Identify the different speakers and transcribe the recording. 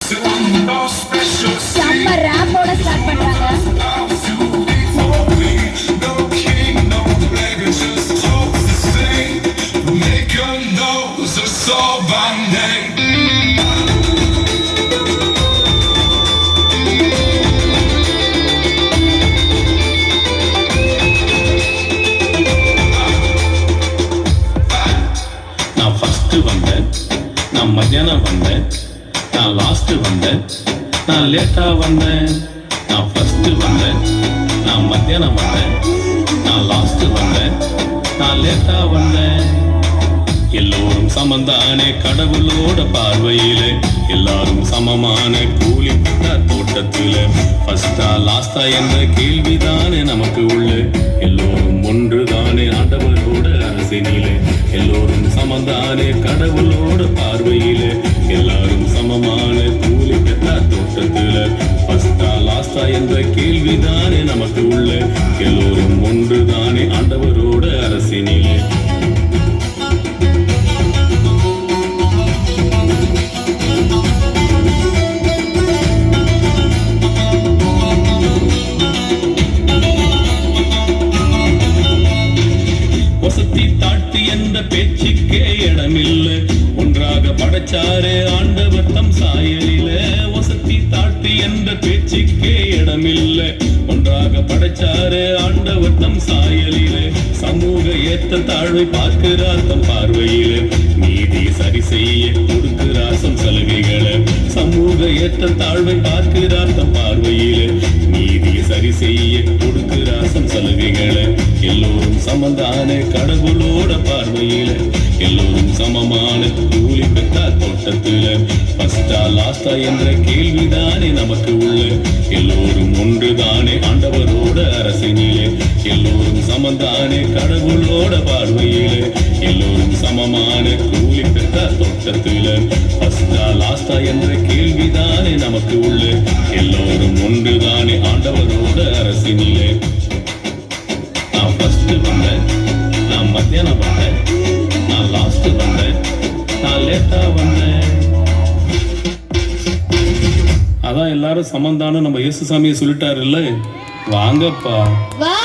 Speaker 1: செம்ம ரேப்போட ஸ்டார்ட் பண்றாங்க.
Speaker 2: நான் ஃபர்ஸ்ட் வந்தேன், நான் மத்தியானம் வந்தேன், நான் லாஸ்ட் வந்தேன், நான் லேட்டா வந்தேன். நான் ஃபர்ஸ்ட் வந்தேன், நான் மத்தியானம் வந்தேன், நான் லாஸ்ட் வந்தேன், நான் லேட்டா வந்தேன். எல்லோரும் சமந்தானே கடவுளோட பார்வையில, எல்லாரும் சமமான கூலி தோட்டத்தில. ஃபர்ஸ்டா லாஸ்டா என்ற கேள்விதானே நமக்கு உள்ள. எல்லோரும் ஒன்றுதானே ஆண்டவரோட அரசினிலே. எல்லோரும் சமந்தானே கடவுளோட பார்வையில, எல்லாரும் சமமான கூலி தோட்டத்தில. ஃபர்ஸ்டா லாஸ்டா என்ற கேள்விதானே நமக்கு உள்ள. எல்லோரும் ஒன்றுதானே ஆண்டவரோட அரசினிலே. வசதி தாட்டி என்ற பேச்சுக்கே இடமில்ல, ஒன்றாக படைச்சாரே ஆண்டவர் தம் சாயலில. வசதி தாட்டி என்ற பேச்சுக்கே இடமில்ல, ஒன்றாக படைச்சாரே ஆண்டவர் தம் சாயலில. சமூக ஏத்த தாழ்வை பார்க்கிறார் தம் பார்வையில, நீதி சரி செய்ய கொடுக்கிறார் தம் சலுகைகளை. சமூக ஏத்த தாழ்வை பார்க்கிறார் தம் பார்வையில, நீதி சரி செய்ய கொடுக்கிறார் தம் சலுகைகளை. எல்லோரும் சமந்தான கடவுளோட பார்வையில, எல்லோரும் சமமான கூலி பெற்றார் தோட்டத்தில. ஃபர்ஸ்டா லாஸ்டா என்ற கேள்விதானே நமக்கு உள்ள. எல்லோரும் ஒன்றுதானே ஆண்டவரோட அரசினிலே. எல்லோரும் சமந்தானே கடவுளோட பார்வையில, எல்லோரும் சமமான கூலி பெற்றார் தோட்டத்தில. ஃபர்ஸ்டா லாஸ்டா என்ற கேள்விதானே நமக்கு உள்ள. எல்லோரும் ஒன்றுதானே ஆண்டவரோட அரசினிலே. நான் ஃபர்ஸ்ட் வந்தேன், நான் மத்தியானம் வந்தேன், நான் லாஸ்ட் வந்தேன், நான் லேட்டா வந்தேன். அதான் எல்லாரும் சமந்தான நம்ம இயேசு சாமியை சொல்லிட்டாருல்ல. வாங்கப்பா
Speaker 1: வா